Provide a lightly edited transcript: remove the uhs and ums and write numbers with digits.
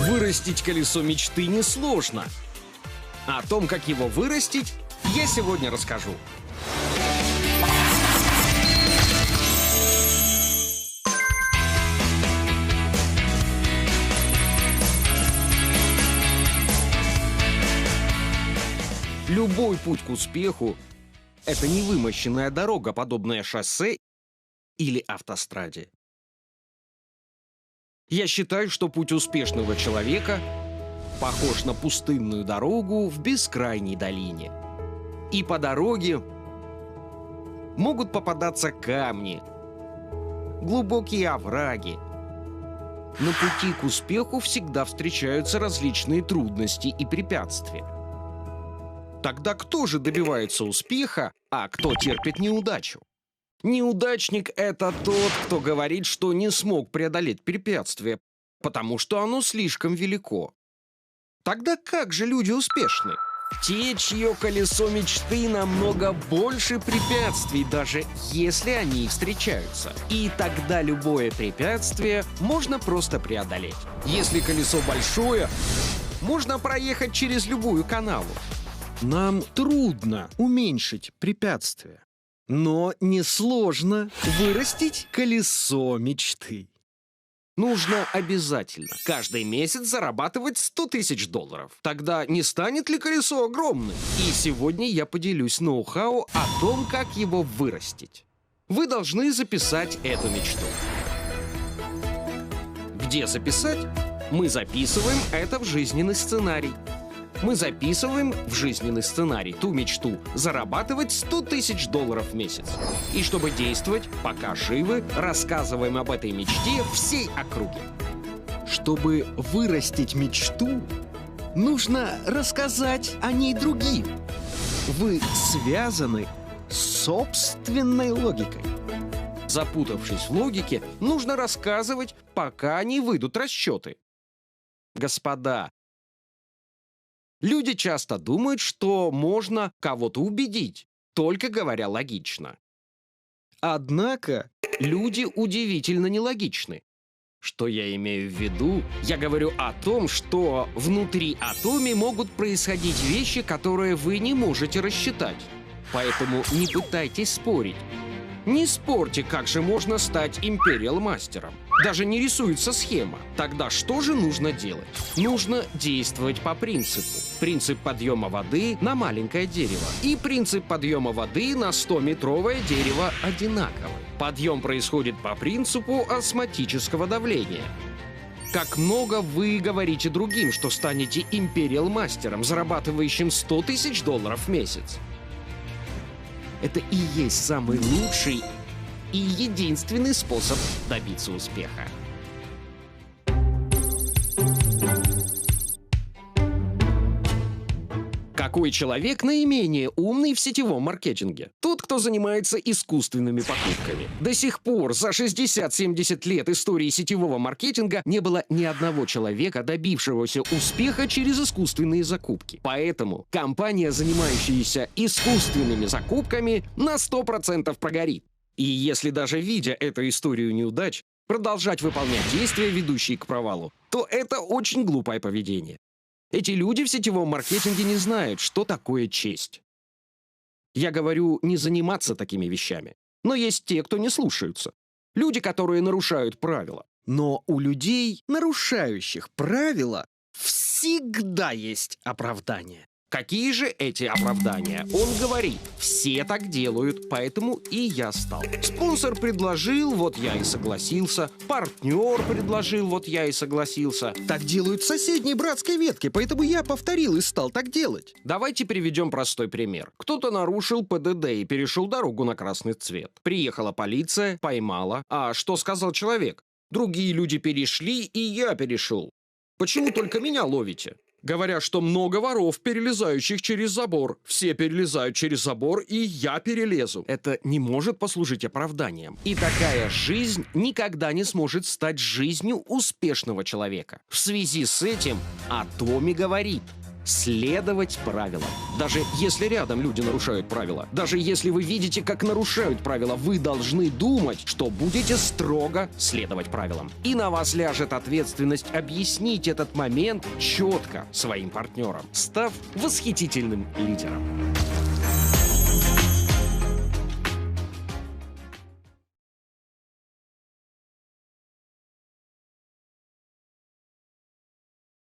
Вырастить колесо мечты несложно. О том, как его вырастить, я сегодня расскажу. Любой путь к успеху — это невымощенная дорога, подобная шоссе или автостраде. Я считаю, что путь успешного человека похож на пустынную дорогу в бескрайней долине. И по дороге могут попадаться камни, глубокие овраги. На пути к успеху всегда встречаются различные трудности и препятствия. Тогда кто же добивается успеха, а кто терпит неудачу? Неудачник — это тот, кто говорит, что не смог преодолеть препятствие, потому что оно слишком велико. Тогда как же люди успешны? Те, чье колесо мечты намного больше препятствий, даже если они и встречаются. И тогда любое препятствие можно просто преодолеть. Если колесо большое, можно проехать через любую канаву. Нам трудно уменьшить препятствия, но несложно вырастить колесо мечты. Нужно обязательно каждый месяц зарабатывать $100 000. Тогда не станет ли колесо огромным? И сегодня я поделюсь ноу-хау о том, как его вырастить. Вы должны записать эту мечту. Где записать? Мы записываем это в жизненный сценарий. Мы записываем в жизненный сценарий ту мечту зарабатывать $100 000 в месяц. И чтобы действовать, пока живы, рассказываем об этой мечте всей округе. Чтобы вырастить мечту, нужно рассказать о ней другим. Вы связаны с собственной логикой. Запутавшись в логике, нужно рассказывать, пока не выйдут расчеты. Господа, люди часто думают, что можно кого-то убедить, только говоря логично. Однако люди удивительно нелогичны. Что я имею в виду? Я говорю о том, что внутри атома могут происходить вещи, которые вы не можете рассчитать. Поэтому не пытайтесь спорить. Не спорьте, как же можно стать империал-мастером. Даже не рисуется схема. Тогда что же нужно делать? Нужно действовать по принципу. Принцип подъема воды на маленькое дерево. И принцип подъема воды на 100-метровое дерево одинаковый. Подъем происходит по принципу осмотического давления. Как много вы говорите другим, что станете империал-мастером, зарабатывающим $100 000 в месяц. Это и есть самый лучший и единственный способ добиться успеха. Какой человек наименее умный в сетевом маркетинге? Тот, кто занимается искусственными покупками. До сих пор за 60-70 лет истории сетевого маркетинга не было ни одного человека, добившегося успеха через искусственные закупки. Поэтому компания, занимающаяся искусственными закупками, на 100% прогорит. И если даже видя эту историю неудач, продолжать выполнять действия, ведущие к провалу, то это очень глупое поведение. Эти люди в сетевом маркетинге не знают, что такое честь. Я говорю не заниматься такими вещами. Но есть те, кто не слушаются. Люди, которые нарушают правила. Но у людей, нарушающих правила, всегда есть оправдание. Какие же эти оправдания? Он говорит: все так делают, поэтому и я стал. Спонсор предложил, вот я и согласился. Партнер предложил, вот я и согласился. Так делают в соседней братской ветке, поэтому я повторил и стал так делать. Давайте приведем простой пример. Кто-то нарушил ПДД и перешел дорогу на красный цвет. Приехала полиция, поймала. А что сказал человек? Другие люди перешли, и я перешел. Почему только меня ловите? Говоря, что много воров, перелезающих через забор. Все перелезают через забор, и я перелезу. Это не может послужить оправданием. И такая жизнь никогда не сможет стать жизнью успешного человека. В связи с этим Атоми говорит: следовать правилам. Даже если рядом люди нарушают правила, даже если вы видите, как нарушают правила, вы должны думать, что будете строго следовать правилам. И на вас ляжет ответственность объяснить этот момент четко своим партнерам, став восхитительным лидером.